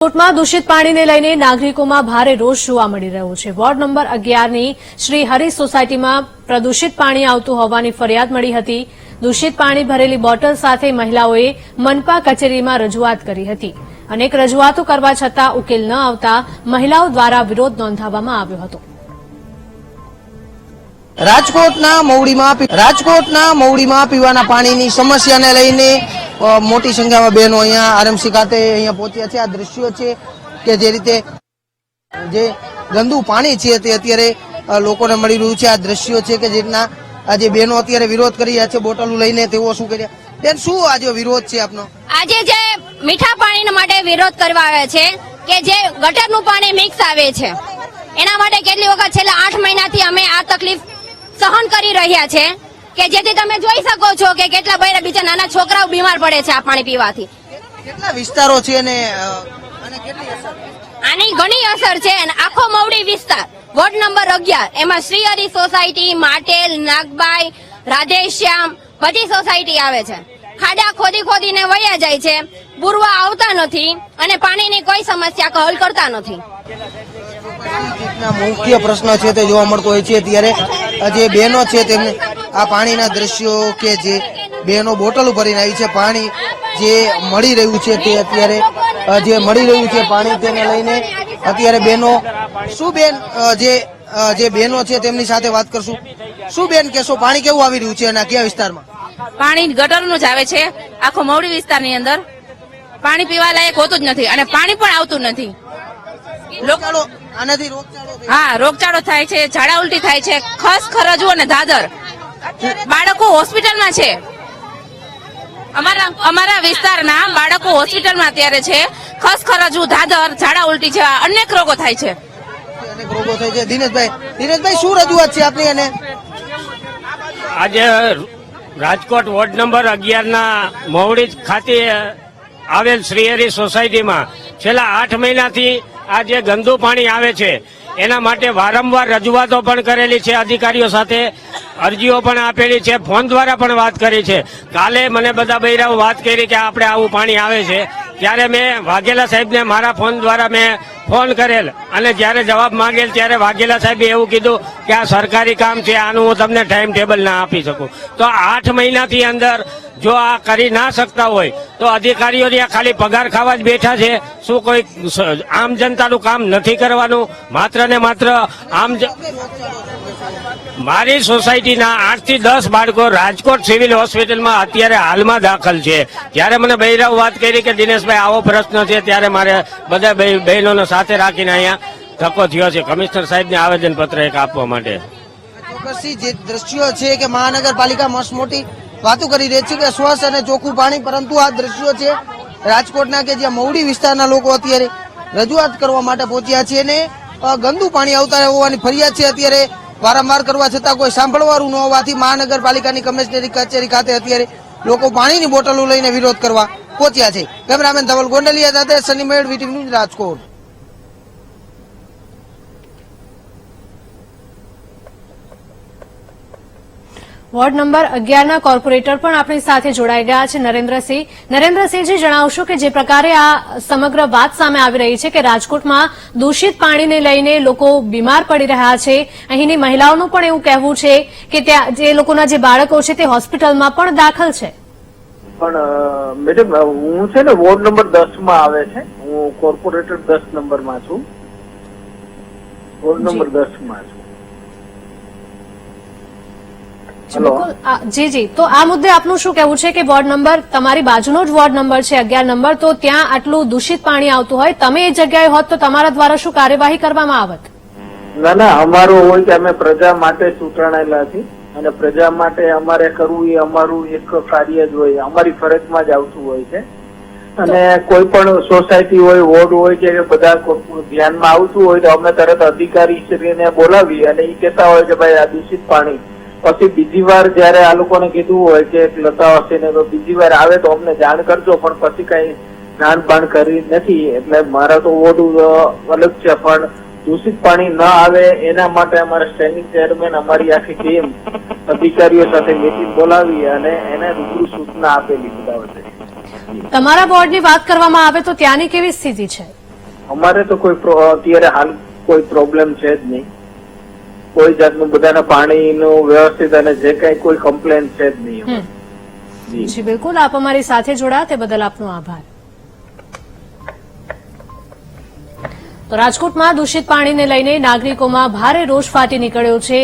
રાજકોટમાં દૂષિત પાણીને લઈને નાગરિકોમાં ભારે રોષ જોવા મળી રહ્યો છે। વોર્ડ નંબર 11ની શ્રી હરિ સોસાયટીમાં પ્રદૂષિત પાણી આવતું હોવાની ફરિયાદ મળી હતી। દૂષિત પાણી ભરેલી બોટલ સાથે મહિલાઓએ મનપા કચેરીમાં રજૂઆત કરી હતી। અનેક રજૂઆતો કરવા છતાં ઉકેલ ન આવતા મહિલાઓ દ્વારા વિરોધ નોંધાવવામાં આવ્યો હતો। રાજકોટના મવડીમાં પીવાના પાણીની સમસ્યાને લઈને મોટી સંખ્યામાં બહેનો અહીંયા આરએમસી ખાતે અહીંયા પહોંચ્યા છે। આ દ્રશ્યો છે કે જે રીતે જે ગંદુ પાણી છે તે અત્યારે લોકોને મળી રહ્યું છે। આ દ્રશ્યો છે કે જેના આજે બહેનો અત્યારે વિરોધ કરી રહ્યા છે બોટલો લઈને। તેઓ શું કર્યા બેન, શું આજે વિરોધ છે આપનો? આજે જે મીઠા પાણી માટે વિરોધ કરવા આવે છે કે જે ગટરનું પાણી મિક્સ આવે છે એના માટે કેટલી વખત છેલ્લા 8 મહિનાથી અમે આ તકલીફ સહન કરી રહ્યા છે કે જેથી તમે જોઈ શકો છો કે કેટલા બીજા નાના છોકરાઓ બીમાર પડે છે આ પાણી પીવાથી। કેટલા વિસ્તારો છે અને કેટલી અસર? આની ઘણી અસર છે। આખો મવડી વિસ્તાર વોર્ડ નંબર 11 એમાં શ્રી હરિ સોસાયટી, માટેલ, નાગબાઈ, રાધેશ્યામ બધી સોસાયટી આવે છે। ખાડા ખોદીને વયા જાય છે, પૂરવા આવતા નથી અને પાણીની કોઈ સમસ્યા હલ કરતા નથી। મુખ્ય પ્રશ્ન છે તે જોવા મળતો હોય છે। ત્યારે જે બહેનો છે તેમને આ પાણીના દ્રશ્યો કે જે બહેનો બોટલો ભરીને આવી છે, પાણી જે મળી રહ્યું છે તે અત્યારે જે મળી રહ્યું છે પાણી તેને લઈને અત્યારે બહેનો શું બેન જે બહેનો છે તેમની સાથે વાત કરશું। શું બેન કહેશો, પાણી કેવું આવી રહ્યું છે અને કયા વિસ્તારમાં? પાણી ગટરનું જ આવે છે। આખો મવડી વિસ્તારની અંદર પાણી પીવા લાયક હોતું જ નથી અને પાણી પણ આવતું નથી। હા, રોગચાળો થાય છે, ઝાડા ઉલટી થાય છે, ખસ ખરજવું અને દાદર। બાળકો હોસ્પિટલમાં છે, અમારા વિસ્તારના બાળકો હોસ્પિટલમાં અત્યારે છે। ખસ ખરજવું, દાદર, ઝાડા ઉલટી જેવા અનેક રોગો થાય છે। દિનેશભાઈ શું રજૂઆત છે આપની? અને આજે રાજકોટ વોર્ડ નંબર 11ના મવડી ખાતે આવેલ શ્રી હરિ સોસાયટીમાં છેલ્લા 8 મહિનાથી આ જે ગંદુ પાણી આવે છે એના માટે વારંવાર રજૂઆતો પણ કરેલી છે, અધિકારીઓ સાથે અરજીઓ પણ આપેલી છે, ફોન દ્વારા પણ વાત કરી છે। કાલે મને બધા બૈરાઓ વાત કરી કે આપણે આવું પાણી આવે છે, ત્યારે મેં વાઘેલા સાહેબને મારા ફોન દ્વારા મેં ફોન કરેલ અને જ્યારે જવાબ માંગેલ ત્યારે વાઘેલા સાહેબે એવું કીધું કે આ સરકારી કામ છે, આનું હું તમને ટાઈમ ટેબલ ના આપી શકું। તો 8 મહિનાથી અંદર જો આ કરી ના શકતા હોય તો અધિકારીઓ ત્યાં ખાલી પગાર ખાવા જ બેઠા છે। શું કોઈ આમ જનતાનું કામ નથી કરવાનું? માત્ર ને માત્ર મારી સોસાયટીના 8 થી 10 બાળકો રાજકોટ સિવિલ હોસ્પિટલમાં અત્યારે હાલમાં દાખલ છે। ત્યારે મને બૈરાવ વાત કરી કે દિનેશભાઈ આવો પ્રશ્ન છે, ત્યારે મારે બધા બહેનોને સાથે રાખીને અહીંયા ધક્કો થયો છે કમિશનર સાહેબને આવેદનપત્ર એક આપવા માટે। જે દ્રશ્યો છે કે મહાનગરપાલિકા મસ્ત મોટી વાતો કરી રહી છે કે સ્વચ્છ અને ચોખ્ખું પાણી, પરંતુ આ દ્રશ્યો છે રાજકોટના કે જ્યાં મવડી વિસ્તારના લોકો અત્યારે રજૂઆત કરવા માટે પહોંચ્યા છે અને ગંદુ પાણી આવતા હોવાની ફરિયાદ છે અત્યારે વારંવાર કરવા છતાં કોઈ સાંભળવાનું ન હોવાથી મહાનગરપાલિકાની કમિશનરી કચેરી ખાતે અત્યારે લોકો પાણીની બોટલો લઈને વિરોધ કરવા પહોંચ્યા છે। કેમેરામેન ધવલ ગોંડલિયા સાથે સની મેળ, VTV news, Rajkot. Ward number 11ના કોર્પોરેટર પણ આપણી સાથે જોડાઈ ગયા છે નરેન્દ્રસિંહજી, જણાવશો કે જે પ્રકારે આ સમગ્ર વાત સામે આવી રહી છે કે રાજકોટમાં દૂષિત પાણીને લઈને લોકો બીમાર પડી રહ્યા છે, અહીંની મહિલાઓનું પણ એવું કહેવું છે કે ત્યાં જે લોકોના જે બાળકો છે તે હોસ્પિટલમાં પણ દાખલ છે। પણ મેડમ, હું છે ને વોર્ડ નંબર 10 માં આવે છે, હું કોર્પોરેટર 10 નંબરમાં છું, વોર્ડ નંબર 10 માં છું। જી, તો આ મુદ્દે આપનું શું કહેવું છે કે વોર્ડ નંબર, તમારી બાજુનો જ વોર્ડ નંબર છે 11 નંબર, તો ત્યાં આટલું દૂષિત પાણી આવતું હોય, તમે એ જગ્યાએ હોત તો તમારા દ્વારા શું કાર્યવાહી કરવામાં આવત? ના, અમારું હોય કે અમે પ્રજા માટે ચૂંટાયેલા છીએ અને પ્રજા માટે અમારે કરવું એ અમારું એક કાર્ય જ હોય, અમારી ફરજમાં જ આવતું હોય છે। અને કોઈ પણ સોસાયટી હોય, વોર્ડ હોય કે બધા ધ્યાનમાં આવતું હોય તો અમે તરત અધિકારીશ્રીને બોલાવી અને એ કહેતા હોય કે ભાઈ આ દૂષિત પાણી, પછી બીજી વાર જયારે આ લોકોને કીધું હોય કે લતા હશે ને તો બીજી વાર આવે તો અમને જાણ કરજો, પણ પછી કઈ જાણ બાણ કરી નથી। એટલે મારા તો વોર્ડ અલગ છે, પણ દૂષિત પાણી ન આવે એના માટે અમારા સ્ટેન્ડિંગ ચેરમેન અમારી આખી ટીમ અધિકારીઓ સાથે મીટિંગ બોલાવી અને એને રૂબરૂ સૂચના આપેલી બધા વચ્ચે। તમારા વોર્ડની વાત કરવામાં આવે તો ત્યાંની કેવી સ્થિતિ છે? અમારે તો અત્યારે હાલ કોઈ પ્રોબ્લેમ છે જ નહીં, કોઈ જાતનું બધાને પાણીનું વ્યવસ્થિત અને જે કઈ કોઈ કમ્પ્લેન છે જ નહીં. જી જી બિલકુલ, આપ અમારી સાથે જોડાયા તે બદલ આપનો આભાર. તો રાજકોટમાં દૂષિત પાણીને લઈને નાગરિકોમાં ભારે રોષ ફાટી નીકળ્યો છે.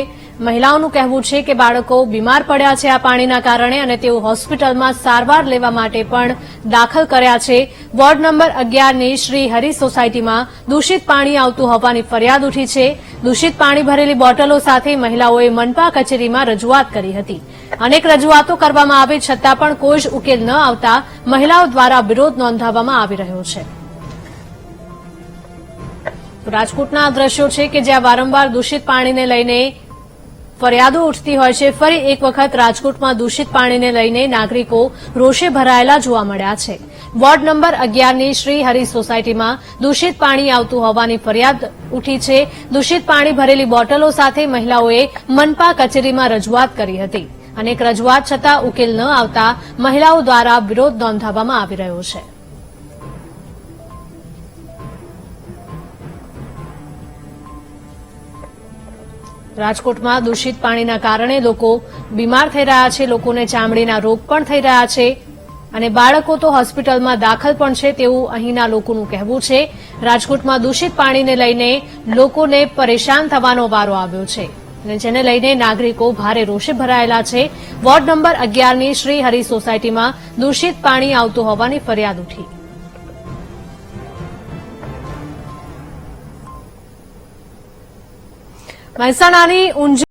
મહિલાઓનું કહેવું છે કે બાળકો બીમાર પડ્યા છે આ પાણીના કારણે અને તેઓ હોસ્પિટલમાં સારવાર લેવા માટે પણ દાખલ કર્યા છે. વોર્ડ નંબર 11ની શ્રી હરિ સોસાયટીમાં દૂષિત પાણી આવતું હોવાની ફરિયાદ ઉઠી છે. દૂષિત પાણી ભરેલી બોટલો સાથે મહિલાઓએ મનપા કચેરીમાં રજૂઆત કરી હતી. અનેક રજૂઆતો કરવામાં આવી છતાં પણ કોઈ જ ઉકેલ ન આવતા મહિલાઓ દ્વારા વિરોધ નોંધાવવામાં આવી રહ્યો છે. રાજકોટના દ્રશ્યો છે કે જ્યાં વારંવાર દૂષિત પાણીને લઈને ફરિયાદો ઉઠતી હોય છે. ફરી એક વખત રાજકોટમાં દૂષિત પાણીને લઈને નાગરિકો રોષે ભરાયેલા જોવા મળ્યા છે. વોર્ડ નંબર 11ની શ્રી હરિ સોસાયટીમાં દૂષિત પાણી આવતું હોવાની ફરિયાદ ઉઠી છે. દૂષિત પાણી ભરેલી બોટલો સાથે મહિલાઓએ મનપા કચેરીમાં રજૂઆત કરી હતી. અનેક રજૂઆત છતાં ઉકેલ ન આવતા મહિલાઓ દ્વારા વિરોધ નોંધાવવામાં આવી રહ્યો છે. રાજકોટમાં દૂષિત પાણીના કારણે લોકો બીમાર થઈ રહ્યા છે. લોકોને ચામડીના રોગ પણ થઈ રહ્યા છે અને બાળકો તો હોસ્પિટલમાં દાખલ પણ છે તેવું અહીંના લોકોનું કહેવું છે. રાજકોટમાં દૂષિત પાણીને લઈને લોકોને પરેશાન થવાનો વારો આવ્યો છે અને જેને લઈને નાગરિકો ભારે રોષે ભરાયેલા છે. વોર્ડ નંબર 11ની શ્રી હરિ સોસાયટીમાં દૂષિત પાણી આવતું હોવાની ફરિયાદ ઉઠી. મહેસાણાની ઊંઝા